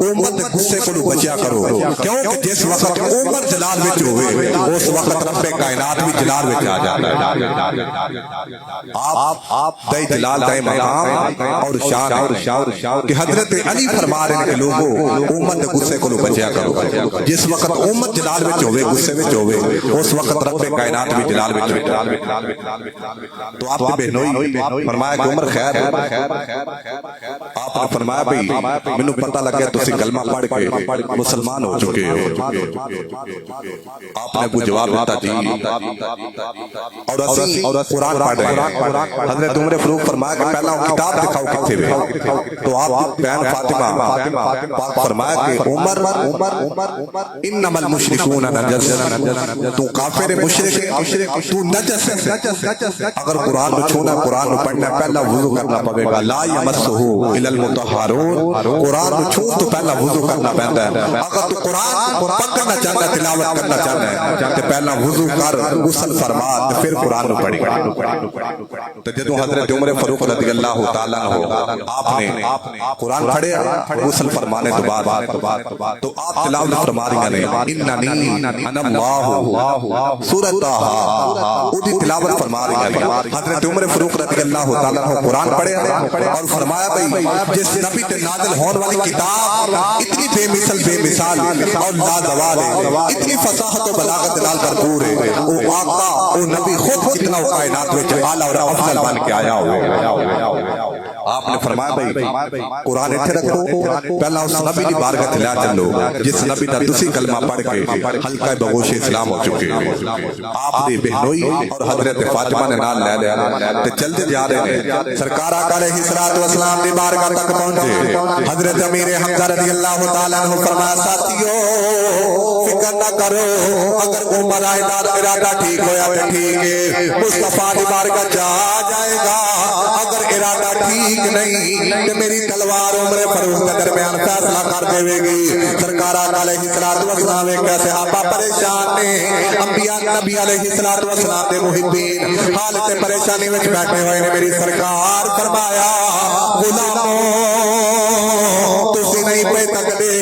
امت دے غصے کو بچیا کرو، کیونکہ جس وقت عمر جلال وچ ہوئے اس وقت رب کائنات بھی جلال وچ آ جاتا ہے۔ آپ دے جلال دے مقام اور شان کہ حضرت علی فرما رہے ہیں کہ لوگوں امت دے غصے کو بچیا کرو، جس وقت امت جلال وچ ہوئے غصے وچ ہوئے اس وقت رب کائنات بھی جلال وچ ہوئے۔ تو آپ نے بہنوئی فرمایا کہ عمر خیر ہے، آپ نے فرمایا بھئی مینوں پتہ لگ گیا تسی کلمہ پڑھ کے مسلمان ہو چکے ہو، آپ نے کوئی جواب دیتا جی اور اسی قرآن پڑھ رہے ہیں۔ حضرت عمر فاروق فرمایا کہ پہلا کتاب دکھاؤ کتھے وے، تو آپ بہن فاطمہ پاک فرمایا کہ عمر انما المشرکون نجس، تو کافر مشرک تو نجس ہے۔ اگر قرآن کو چھونا قرآن کو پڑھنا پہلا وضو کرنا پڑے گا، لا یمسہ الا المطہرون، قرآن کو چھو تو پہلا وضو کرنا پڑتا ہے۔ اگر تو قرآن پڑھنا چاہتا ہے تلاوت کرنا چاہتا ہے تو پہلا وضو کر غسل فرما پھر قرآن کو پڑھے گا۔ تو جدو حضرت عمر فاروق رضی اللہ تعالیٰ عنہ آپ نے قرآن پڑھے غسل فرمانے تو بعد تو آپ تلاوت فرما رہی ہیں اننی انا اللہ سورۃ طٰہٰ، اودی تلاوت فرما رہی ہیں۔ حضرت عمر فاروق رضی اللہ تعالیٰ عنہ قرآن پڑھے اور فرمایا بھئی جس نبی تے نازل ہونے والی کتاب اتنی بے مثال اور لازوال ہے، اتنی فصاحت و بلاغت نال بھرپور ہے، وہ آقا وہ نبی خود کتنا کائنات وچ اعلیٰ اور افضل بن کے آیا ہوئے۔ آپ نے فرمایا بھئی قرآن اتھے رکھو، پہلا اس نبی دی بارگاہ چلا چلو جس نبی دا تسی کلمہ پڑھ کے حلقہ بغوش اسلام ہو چکے۔ آپ دی بہنوئی اور حضرت فاطمہ نے نال لے لیا تے چلتے جا رہے ہیں، سرکار آقا علیہ الصلوۃ والسلام دی بارگاہ تک پہنچے۔ حضرت امیر حمزہ رضی اللہ تعالیٰ عنہ فرمایا ساتھیو فکر نہ کرو، اگر عمر ارادہ ٹھیک ہویا تو ٹھیک ہے، مصطفیٰ دی بارگاہ جا جائے گا، اگر ارادہ ٹھیک نہیں تو میری تلوار عمر فاروق کے درمیان فیصلہ کر دے گی۔ سرکار آقا علیہ الصلوۃ والسلام کے صحابہ پریشان نے، انبیاء نبی علیہ الصلوۃ والسلام دے محبین حالت پریشانی وچ بیٹھے ہوئے نے۔ میری سرکار فرمایا غلامو تسی نہیں پہ تکدے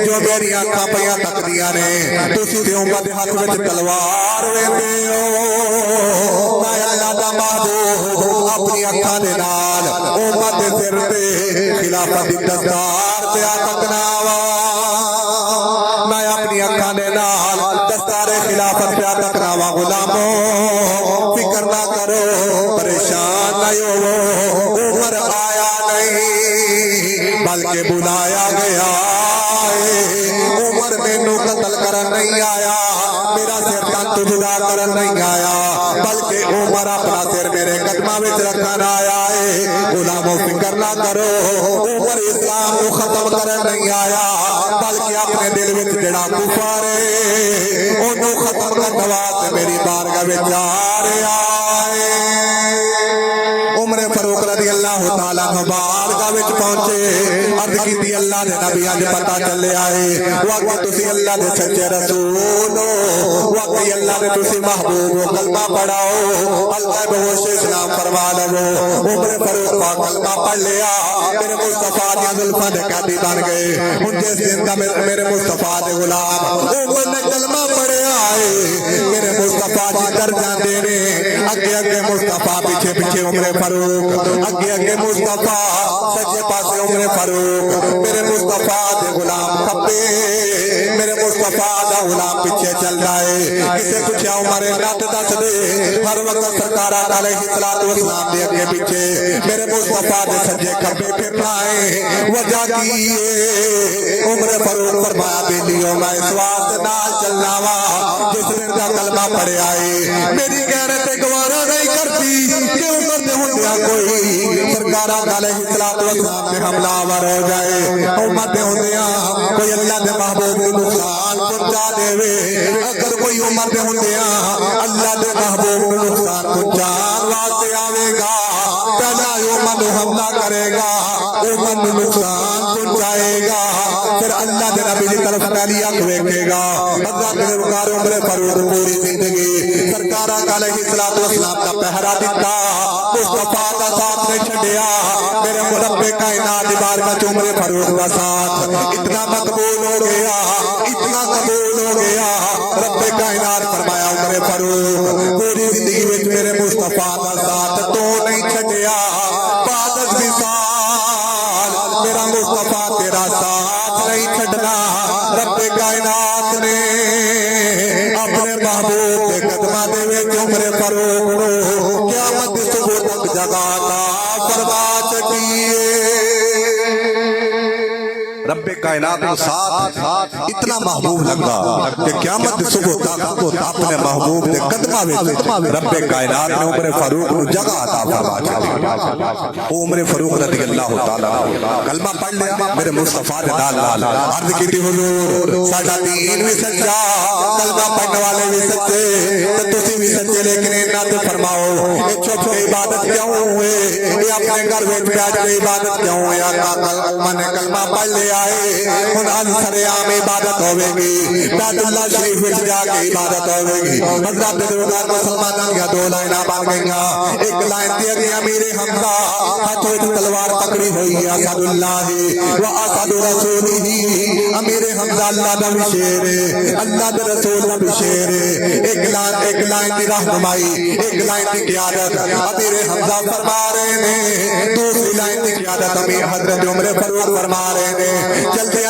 جو میری آنکھاں پیاں تکدیاں نے، تسی تے امت دے ہاتھ وچ تلوار ویندے ہو، میں اللہ دا محبوب اپنی اکھاں دے نال امت دے سر تے خلافت دی دستار تے تکنا وا، میں اپنی اکھاں دے نال دستار خلافت پہ تکنا وا۔ غلامو فکر نہ کرو، پریشان نہ ہو، عمر آیا نہیں بلکہ بلایا گیا ہے، عمر مینوں قتل کرن نہیں آیا، میرا سر تن جدا کرن نہیں آیا، بلکہ عمر اپنا سر میرے قدماں وچ رکھن آیا ہے۔ غلاموں فکر نہ کرو، عمر اسلام کو ختم کرن نہیں آیا، بلکہ اپنے دل وچ جڑا کفر ہے اونوں ختم کرن واسطے میری بارگاہ وچ آ رہا ہے۔ عمر فاروق رضی اللہ تعالیٰ عنہ بارگاہ وچ پہنچے، عرض کیتی اللہ دے نبی اج پتہ چلیا ہے واقعی تسی اللہ دے سچے رسول ہو، واقعی اللہ دے تسی محبوب ہو، کلمہ پڑھاؤ، حلقہ بہوش اسلام فرما لو۔ عمر فاروق کا کلمہ پڑھ لیا، میرے مصطفیٰ دی زلفاں دے قیدی بن گئے۔ ہن جس دن دا میرے مصطفیٰ دے غلام عمر نے کلمہ پڑھیا ہے، میرے مصطفیٰ جی ڈر جاندے نے، اگے اگے مصطفیٰ پیچھے پیچھے عمر فاروق، اگے اگے مصطفیٰ سجے پاسے عمر فاروق، میرے مصطفیٰ دے غلام کھبے، میرے مصطفیٰ دا غلام پیچھے چل رہا ہے۔ کسے پوچھا عمر نت دس دے، ہر وقت سرکار علیہ الصلوۃ والسلام دے اگے پیچھے میرے مصطفیٰ دے سجے کھبے پھرنا ہے، وجہ کی ہے؟ عمر فاروق فرمایا بیلیو میں اس واسطے نال چلنا وا جس نے دا کلمہ پڑھیا ہے، میری غیرت گوارا نہیں کرتی کہ عمر دے ہوندیا کوئی سرکار علیہ الصلوۃ والسلام پہ حملہ آور ہو جائے، عمر دے ہوندیا کوئی اللہ دے محبوب کو نقصان پہنچا دے، اگر کوئی عمر دے ہوندیا اللہ دے محبوب کو نقصان پہنچان واسطے آوے گا، پہلا عمر حملہ کرے گا، عمر نقصان پہنچائے گا، پھر اللہ دے نبی کی طرف پہلی آنکھ ویکھے گا۔ حضرت وقار عمر فاروق پوری زندگی سرکار علیہ الصلوۃ والسلام کا پہرا دیتا، مصطفیٰ کا ساتھ نے چھڈیا، میرے رب کائنات دی بارگاہ عمر فاروق کا ساتھ اتنا مقبول ہو گیا، اتنا قبول ہو گیا، رب کائنات فرمایا عمر فاروق پوری زندگی وچ میرے مصطفیٰ کا ساتھ تو نہیں چھڈیا، بعد از وصال میرا مصطفیٰ تیرا ساتھ نہیں چھڈنا۔ رب کائنات نے اپنے محبوب کے قدماں دے وچ عمر فاروق نو قیامت دی صبح تک جگہ عطا فرما چکی ہے۔ رب کائنات کے ساتھ اتنا محبوب لگا کہ قیامت صبح تک اپنے محبوب کے قدمہ وچ رب کائنات نے عمر فاروق کو جگہ عطا فرمائی. عمر فاروق رضی اللہ تعالی کلمہ پڑھ لیا میرے مصطفیٰ دے نال عرض کیتی حضور ساڈا دین بھی سچا کلمہ پڑھنے والے بھی سچے تے تسی بھی سچے لیکن انہاں تے فرماؤ اے چھپ کے عبادت کیوں ہوئے اے اپنے گھر وچ بیٹھ کے عبادت کیوں ہوئے آقا نے کلمہ پڑھ لیا ہے ہن اج سرے عام عبادت ہوے گی بیت اللہ شریف وچ جا کے عبادت ہوے گی. حضرت بزرگان مسلماناں دی دو لائناں بن گئیاں. ایک لائن تے کہ امیر حمزہ ہاتھ وچ تلوار پکڑی ہوئی ہے اسد اللہ و اسد رسولہ. امیر حمزہ اللہ دا شیر ہے اللہ دے رسول دا شیر ہے. ایک لائن دی رہنمائی ایک لائن دی قیادت امیر حمزہ فرما رہے ہیں. دوسری لائن دی قیادت امیر حضرت عمر فاروق فرما رہے ہیں. چلتے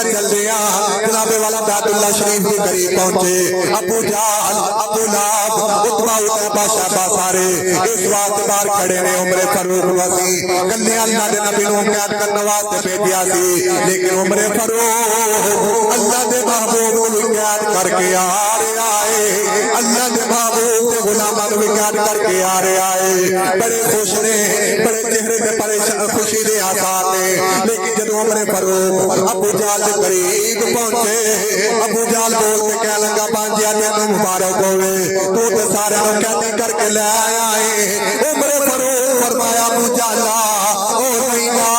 جناب والا بیت اللہ شریف کے قریب پہنچے. ابو جہل ابو لہب عتبہ اتبا شہبہ سارے اس واسطے باہر کھڑے نے. عمر فاروق وسی کلے اللہ دے نبی نو قید کرنے واسطے بھیجیا سی لیکن عمر فاروق اللہ دے محبوب کو قید کر کے آ رہا ہے. اللہ دے محبوب کے غلاماں کو قید کر کے آ رہا ہے. بڑے خوش نے بڑے چہرے تے پریشان خوشی دے آثار نے. لیکن جب عمر فاروق ابو جہل کے قریب پہنچے ابو جہل بول کے کہنے لگا بانجیا تینوں مبارک ہوئے تو تے سارے نو قیدی کر کے لے آیا ہے. عمر فاروق فرمایا ابو جہل او میاں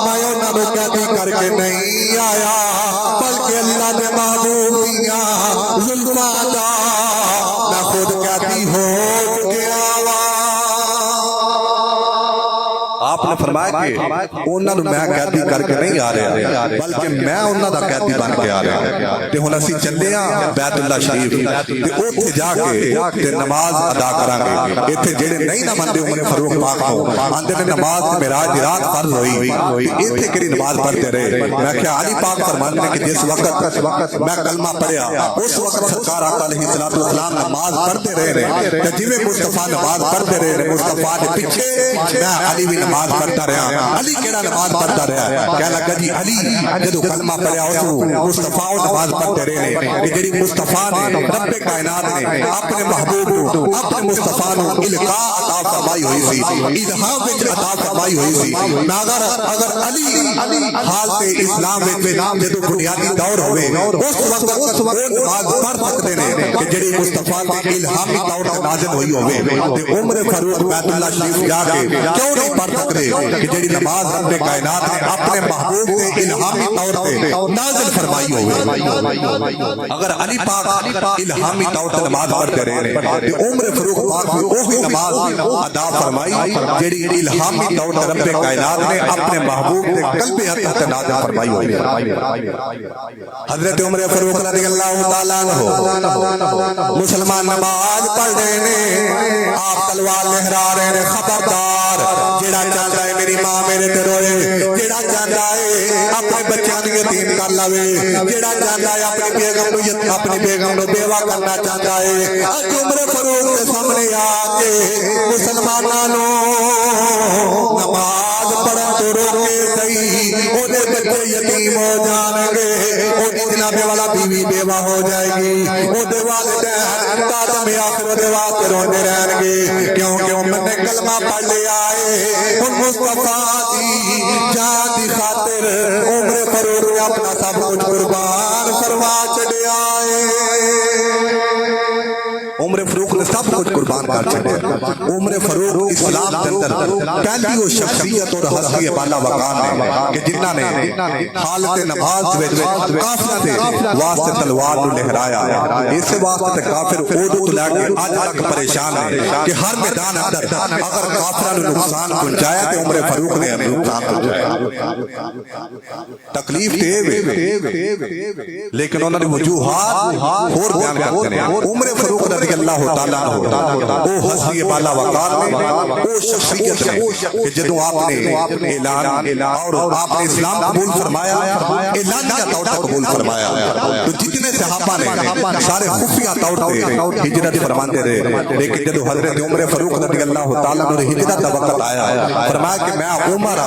میں انہاں نو قیدی کر کے نہیں آیا بلکہ اللہ دے محبوب دیاں ظلماں دا میں خود قیدی ہو چکیا وا. آپ نے فرمایا کہ انہاں نو میں قیدی کر کے نہیں آ رہا بلکہ میں انہاں دا قیدی بن کے آ رہا. تے ہن اسی چلے ہاں بیت اللہ شریف تے اوتھے جا کے تے نماز ادا کران گے. ایتھے جڑے نہیں نہ مندے عمر فاروق پاک کو آندے نے نماز تے معراج دی رات فرض ہوئی ایتھے کری نماز پڑھتے رہے. میں کہ علی پاک فرماندے نے کہ جس وقت میں کلمہ پڑھیا اس وقت سرکار آقا علیہ الصلوۃ والسلام نماز پڑھتے رہے تے جویں مصطفیٰ نماز پڑھتے رہے مصطفیٰ دے پیچھے میں علی بھی نماز پڑھتا رہا. علی کیڑا نماز پڑھتا رہا کہنے لگا جی علی جدو کلمہ پڑھیا اس مصطفیٰ نماز پڑھتے رہے کہ جڑی مصطفیٰ نے رب کائنات نے اپنے محبوب کو اپنے مصطفیٰ نو القاء عطا فرمائی ہوئی سی الہام وچ عطا فرمائی ہوئی سی. اگر علی حالت اسلام وچ جدو بنیادی دور ہوئے اس وقت وہ نماز پڑھ سکتے ہیں کہ جڑی مصطفیٰ تے الہامی طور تے نازل ہوئی ہوے تے عمر فاروق بیت اللہ شریف جا کے کیوں نہیں پڑھ سکتے کہ جڑی نماز رب کائنات نے اپنے محبوب تے الہامی طور تے نازل فرمائی ہوئے. اگر علی پاک الہامی طور تے نماز پڑھتے رہے تے عمر فاروق پاک بھی وہی نماز ادا فرمائی جڑی الہامی طور تے رب کائنات نے اپنے محبوب تے قلب حق تے نازل فرمائی ہوئی. حضرت عمر فاروق رضی اللہ تعالی عنہ مسلمان نماز پڑھ رہے نے آپ تلوار لہرا رہے نے. خبردار جڑا چاہتا ہے میری ماں میرے تے روئے جڑا چاہتا ہے اپنے بچیاں نوں یتیم کر لوے جڑا چاہتا ہے اپنی بیگم نو بیوہ کرنا چاہتا ہے. اج عمر فاروق کے سامنے آ کے مسلماناں نو نماز پڑھن تو روکے صحیح او دے بچے یتیم ہو جان گے او دی جناب والا بیوی بیوہ ہو جائے گی او دے والدین قیامت آخر دے واسطے روندے رہن گے کیونکہ امت نے کلمہ پڑھ لیا ہے. ان مصطفیٰ دی جان دی خاطر عمر فاروق نے اپنا سب کچھ قربان فرما چھڈیا ہے. عمر فاروق نے سب کچھ قربان کر چھڈیا. عمر فاروق اسلام کے اندر پہلی وہ شخصیت اور ہستی بالا وقار نے کہ جنہاں نے حالت نماز وچ کافر دے واسطے تلوار نو لہرایا. اس واسطے کافر اودوں تو لے کے اج تک پریشان ہے کہ ہر میدان اندر اگر کافراں نو نقصان پہنچایا تے عمر فاروق نے نقصان پہنچایا. تکلیف تے لیکن انہاں نے وجوہات اور بیان کرتے ہیں. عمر فاروق رضی اللہ تعالیٰ عنہ او ہستی بالا وقار میں او شخصیت میں کہ جدوں آپ نے اعلان اور آپ نے اسلام قبول فرمایا اعلانیہ طور پر قبول فرمایا تو جتنے صحابہ نے سارے خفیہ طور پہ ہجرت فرماتے رہے لیکن جدوں حضرت عمر فاروق رضی اللہ تعالیٰ عنہ ہجرت کا وقت آیا فرمایا کہ میں عمر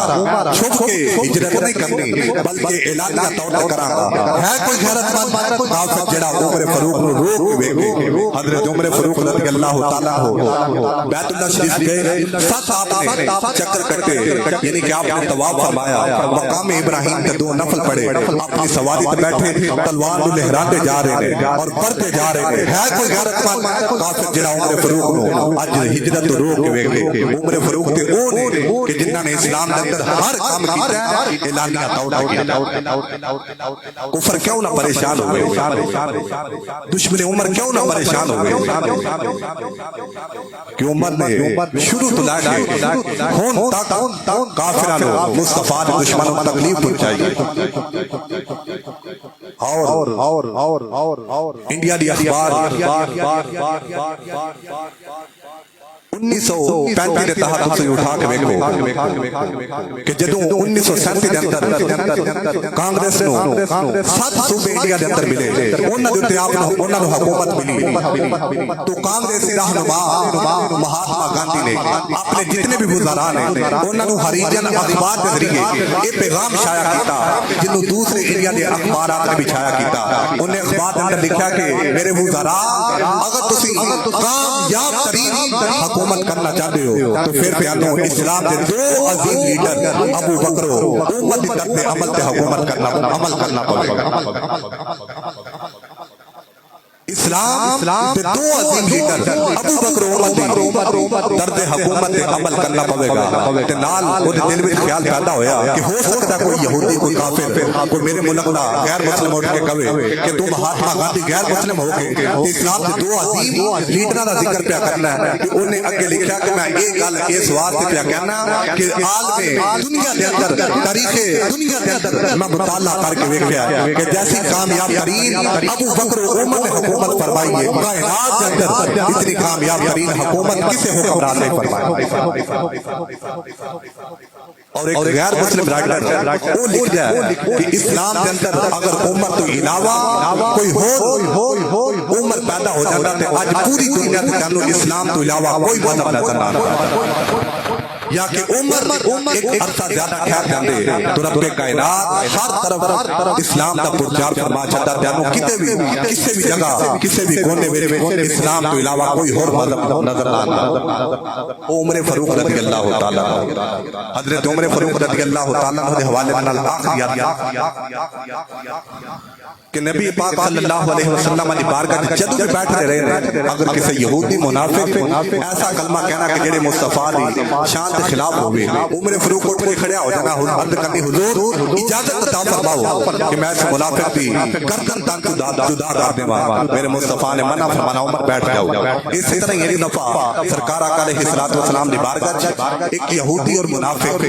چھپ کے ہجرت نہیں کرنی بلکہ اعلانیہ طور پر کراں گا ہے کوئی غیرت مند کافر جڑا عمر فاروق نو روک ویکھے حضرت عمر فاروق رضی اللہ تعالیٰ عنہ بیت اللہ شریف گئے ساتھ آپ نے چکر کٹے یعنی کہ آپ نے طواف فرمایا مقام ابراہیم کے 2 نفل پڑھے اپنی سواری پہ بیٹھے تلوار کو لہراتے جا رہے ہیں اور پڑھتے جا رہے ہیں ہے کوئی غیرت مند کافر جڑا عمر فاروق نو اج ہجرت تو روک ویکھے عمر فاروق تے او نے کہ جنہاں نے اسلام دے اندر ہر کام کیتا اعلانیہ طور پر کفر کیوں نہ پریشان ہوئے دشمن عمر کیوں نہ پریشان ہوئے کہ عمر نے شروع تو لائے خون تک کافرانو مصطفیٰ نے دشمنوں کو تکلیف پہنچائی اور انڈیا دی اخبار 1935 دے تحت سے اٹھا کے ویکھو کہ جدوں 1937 دے اندر کانگریس نو 7 صوبے انڈیا دے اندر ملے انہاں دے آپ انہاں نو حکومت ملی تو کانگریسی رہنما مہاتما گاندھی نے اپنے جتنے بھی وزراء نے انہاں نو ہریجن اخبار کے ذریعے یہ پیغام شائع کیتا جنوں دوسرے انڈیا دے اخبارات نے بھی شائع کیتا انہیں اخبار کے اندر لکھا کہ میرے وزراء اگر تسی کامیاب ترین حکومت کرنا چاہتے ہو تو پھر پیانو اسلام کے 2 عظیم لیڈر ابو بکر امت کی طرف عمل تے حکومت کرنا پڑے گا اسلام کے 2 عظیم لیڈر ابو بکر امت درد حکومت تے عمل کرنا پڑے گا تے نال او دے دل وچ خیال پیدا ہویا کہ ہو سکتا کوئی یہودی کوئی کافر کوئی میرے ملک دا غیر مسلم اٹھ کے کہے کہ تم مہاتما گاندھی غیر مسلم ہو کے اسلام کے 2 عظیم لیڈراں دا ذکر پیا کرنا ہے کہ انہیں اگے لکھیا کہ میں یہ گل اس واسطے پیا کہنا کہ عالم دنیا دے اندر تاریخ دنیا دے اندر میں مطالعہ کر کے ویکھیا کہ جیسی کامیاب ترین ابو بکر امت نے حکومت فرمائی ہے کائنات کے اندر اتنی کامیاب ترین حکومت کسے حکمران نے فرمائی اور ایک غیر مسلم رائٹر وہ لکھ جائے کہ اسلام کے اندر اگر امت تو علاوہ کوئی ہو امت پیدا ہو جاتا ہے آج پوری دنیا کے اندر اسلام تو علاوہ کوئی مذہب نظر نہ آتا یا کہ عمر ایک عرصہ زیادہ ٹھہر جاندے تو رب کائنات ہر طرف اسلام دا پرچار فرما چھڈا تینوں کتے بھی کسی بھی جگہ کسی بھی کونے وچ اسلام تو علاوہ کوئی اور مذہب نظر نہ آتا عمر فاروق رضی اللہ تعالی حضرت عمر فاروق رضی اللہ تعالی عنہ دے حوالے نال آخری کہ نبی پاک صلی اللہ علیہ وسلم علی بارگاہ جدوں بھی بیٹھے رہے اگر کسی یہودی منافق ایسا کلمہ کہنا کہ جڑے مصطفیٰ دی شان کے خلاف ہوئے عمر فاروق اٹھ کے کھڑا ہو جانا عرض کرنی حضور اجازت عطا فرماؤ کہ میں اس منافق دی گردن تک جدا کر دوں میرے مصطفیٰ نے منع فرمایا عمر بیٹھ جاؤ اسی طرح یہ دفعہ سرکار آقا علیہ الصلوۃ والسلام دی بارگاہ ایک یہودی اور منافق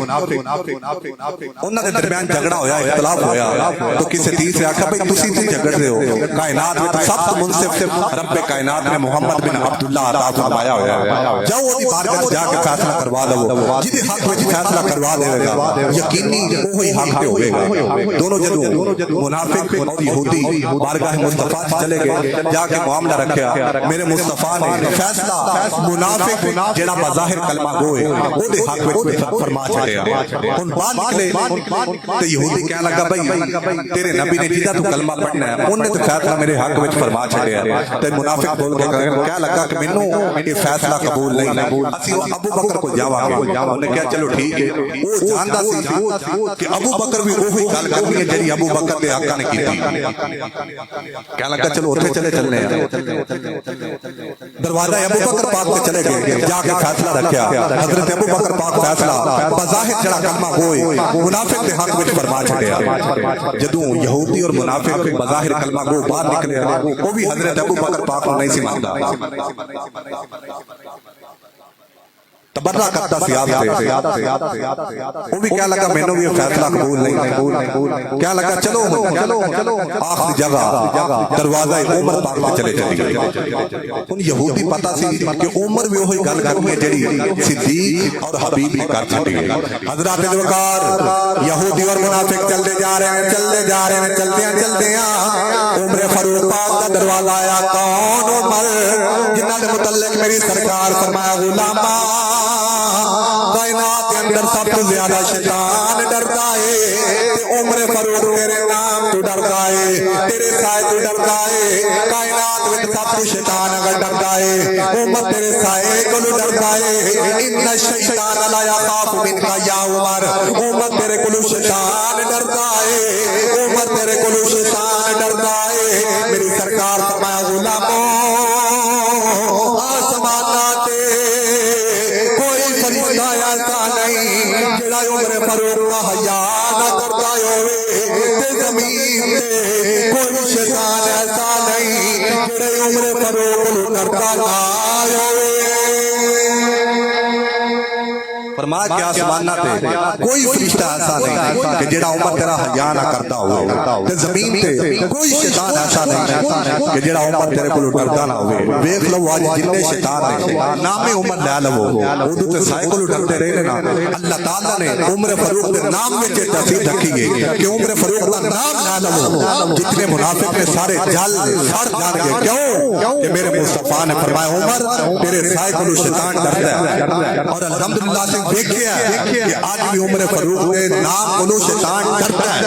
انہاں دے درمیان جھگڑا ہویا اختلاف ہویا تو کسی تیسرے آکھا بھئی تسی تے جھگڑ رہے ہو کائنات میں سب منصف رب کائنات نے محمد بن عبداللہ عطا فرمایا ہویا جاؤ دی بارگاہ جا کے فیصلہ کروا لو جدے حق وچ فیصلہ کروا دے گا یقینی وہی حق تے ہوے گا دونوں جدوں منافق اور یہودی بارگاہ مصطفیٰ چلے گئے جا کے معاملہ رکھیا میرے مصطفیٰ نے فیصلہ منافق جڑا بظاہر کلمہ گوئے او دے حق وچ فرما چھڑیا ہن بعد نکلے تے یہودی کہنے لگا بھائی تیرے نبی نے جدا تو کلمہ پڑھنا ہے انہوں نے تو فیصلہ میرے حق وچ فرما چھڑیا تے منافق بول کے کہنے لگا کہ مینوں یہ فیصلہ قبول نہیں اسی ابو بکر کو جاواں گے انہوں نے کہا چلو ٹھیک ہے وہ جاندا سی کہ ابو بکر بھی وہی گل کرنی ہے جڑی ابو بکر دے آقا نے کیتی کہنے لگا چلو اوتھے چلنے ہیں دروازہ ابو بکر پاک تے چلے گئے جا کے فیصلہ رکھیا حضرت ابو بکر پاک فیصلہ بظاہر جڑا کلمہ ہوئے منافق دے حق وچ فرما چھڑیا جدوں یہودی اور منافق بظاہر کلمہ گو باہر نکلے وہ بھی حضرت ابو بکر پاک کو نہیں سی مانتا تبرہ کرتا سیادت وہ بھی کیا لگا میں نے بھی فیصلہ قبول نہیں کیا لگا چلو آخری جگہ دروازہ عمر پاک میں چلے جائیں ان یہودی پتا سی کہ عمر بھی وہی گل کرنی ہے جڑی صدیق اور حبیب بھی کر چھٹی ہے حضرات وقار یہودی اور منافق چلتے جا رہے ہیں چلتے ہیں عمر فاروق پاک کا دروازہ آیا کون عمر جنہاں دے متعلق میری سرکار فرمایا غلامہ کائنات کے اندر سب سے زیادہ شیطان ڈرتا ہے عمر فاروق تیرے نام تو ڈرتا ہے تیرے سائے تو ڈرتا ہے کائنات میں سب سے شیطان اگر ڈرتا ہے عمر تیرے سائے کو ڈرتا ہے ان الشیطان لا یخاف منک یا عمر تیرے کو شیطان ڈرتا ہے عمر تیرے کو شیطان ڈرتا ہے میری سرکار فرمایا غلاموں آسمانات ایسا نہیں جڑا عمر فاروق کا حیا نہ کرتا ہوئے زمین تے کوئی شیطان ایسا نہیں جڑے عمر فاروق کو کرتا نہ ہوئے فرمایا کہ آسمانہ تے کوئی فرشتہ ایسا نہیں کہ جڑا عمر تیرا حیا نہ کرتا ہوئے تے زمین تے کوئی شیطان ایسا نہیں کہ جڑا عمر تیرے کو ڈرتا نہ ہوئے ویکھ لو آج جتنے شیطان نے نام عمر لے لو اودو تے سائے کو ڈرتے رہے نا اللہ تعالیٰ نے عمر فاروق کے نام میں تحصیل رکھی گئی کہ عمر فاروق کا نام نہ لو جتنے منافق نے سارے جل سڑ جان گے کیوں کہ میرے مصطفیٰ نے فرمایا عمر تیرے سائے کو شیطان ڈرتا ہے اور الحمدللہ سے دیکھیا کہ آج بھی عمر فاروق کے نام کو شیطان ڈرتا ہے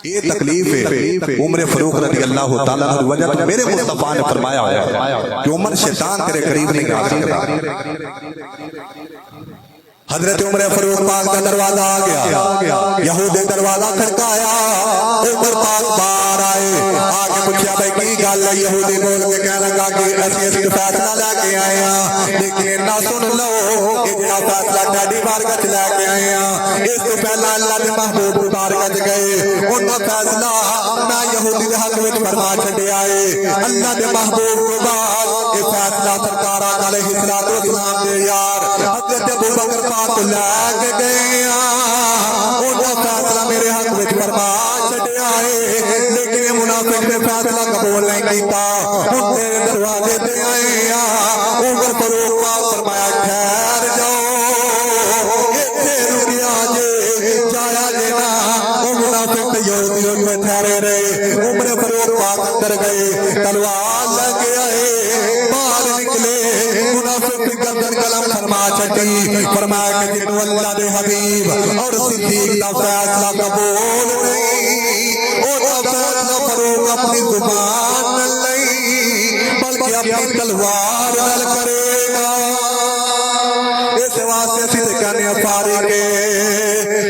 یہ تکلیف ہے عمر فاروق رضی اللہ تعالیٰ عنہ وجہ تو میرے مصطفیٰ نے فرمایا ہے کہ عمر شیطان تیرے قریب نہیں آ سکتا حضرت عمر فاروق پاک کا دروازہ آ گیا یہودی دروازہ کھڑکایا عمر پاک باہر آئے آگے پوچھا بھائی کی گل ہے یہودی بول کے کہنے لگا کہ اسی فیصلہ لے کے آئے ہیں لیکن نہ سن لو کہ جڑا فیصلہ ڈاڈی بارگاہ لے کے آئے ہیں اس سے پہلا اللہ دے محبوب بارگاہ گئے انہاں فیصلہ نہ یہودی دے حق وچ فرما چھڈیا ہے اللہ دے محبوب کے بعد یہ فیصلہ سرکار علیہ الصلوۃ والسلام دے یار حضرت ابو بکر کو لے کے گئے انہاں فیصلہ میرے حق وچ فرما چھڈیا ہے لیکن یہ منافق نے فیصلہ قبول نہیں کیتا ان تیرے دروازے تے آئے عمر فاروق پاک فرمایا ٹھہر جاؤ ایتھے رکیا جے جایا جے نا منافق یہودیوں میں ٹھہرے رہے عمر فاروق پاک اندر گئے تلوار لے کے آئے باہر نکلے منافق کی گردن قلم فرما چھٹی فرمایا کہ جن اللہ دے حبیب اور صدیق کا فیصلہ قبول نہیں اور فیصلہ فاروق اپنی زبان نہیں بلکہ اپنی تلوار نال کرے گا اس واسطے سے کہنے فارغ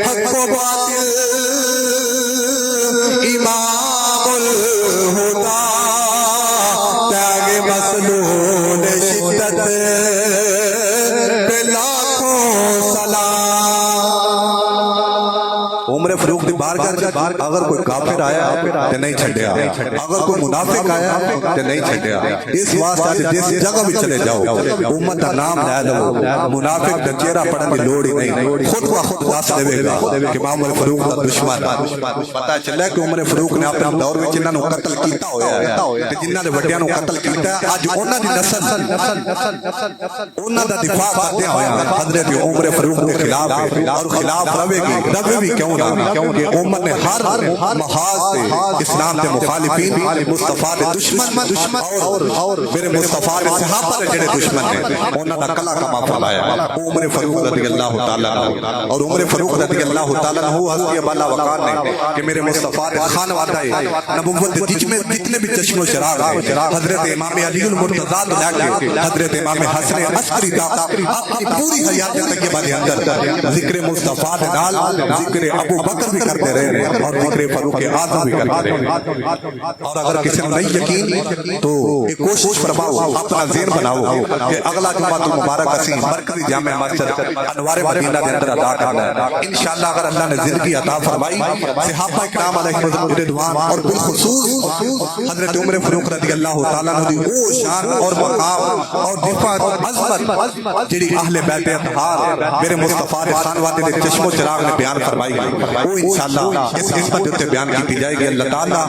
حق و باطل امام الہدا تاگ مسلول شدت پہ لاکھوں سلام عمر فاروق دی بارگاہ اگر کوئی کافر آیا تے نہیں چھڈیا اگر کوئی منافق آیا تے نہیں چھڈیا اس واسطے جس جگہ بھی چلے جاؤ امت دا نام لے لو منافق دا چہرہ پڑھن دی لوڑ ہی نہیں خود بخود دس دے گا کہ عمر فاروق دا دشمن پتہ چلے کہ عمر فاروق نے اپنے دور وچ انہاں نو قتل کیتا ہویا ہے تے جنہاں دے وڈیاں نو قتل کیتا ہے اج انہاں دی نسل انہاں دا دفاع کرتے ہویا حضرت عمر فاروق کے خلاف اور خلاف رہے گی رہے بھی کیوں نہ کیونکہ عمر نے ہر محاذ سے اسلام کے مخالفین مصطفیٰ کے دشمن اور میرے مصطفیٰ کے صحابہ کے جڑے دشمن ہیں انہاں دا کلا کما فرمایا عمر فاروق رضی اللہ تعالیٰ عنہ اور عمر فاروق رضی اللہ تعالیٰ عنہ حضرت بالا وقار نے کہ میرے مصطفیٰ کے خانوادہ نبوت جتنے بھی چشم و چراغ ہیں حضرت امام علی المرتضی لے کے حضرت امام حسن عسکری کا اپنی پوری حیات طیبہ دے اندر ذکر مصطفیٰ دے نال ذکر ابو بکر بھی کرتے رہے اور ذکر فاروق اعظم بھی کرتے رہے. اور اگر کسی نے نہیں یقین تو ایک کوشش فرماؤ, اپنا ذہن بناؤ کہ اگلا جمعہ المبارک اسی مرکزی جامع مسجد انوار مدینہ کے اندر ادا کرنا ہے انشاءاللہ. اگر اللہ نے زندگی عطا فرمائی, صحابہ کرام علیہم رضوان اور بالخصوص حضرت عمر فاروق رضی اللہ تعالیٰ عنہ دی وہ شان اور مقام اور دفاع عظمت جڑی اہل بیت اطہار میرے مصطفیٰ رسانواتے دے چشم و چراغ نے بیان فرمائی گئی, وہ انشاءاللہ اس قسمت تے بیان کی جائے گی. اللہ تعالیٰ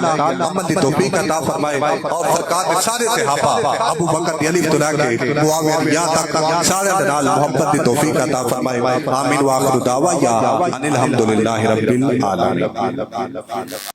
عمل دی توفیق عطا فرمائے اور سرکار کے سارے صحابہ ابو بکر دی الف تو لے کے معاویہ یا تک سارے نال محبت دی توفیق عطا فرمائے. آمین. واخر دعوانا ان الحمدللہ رب العالمین.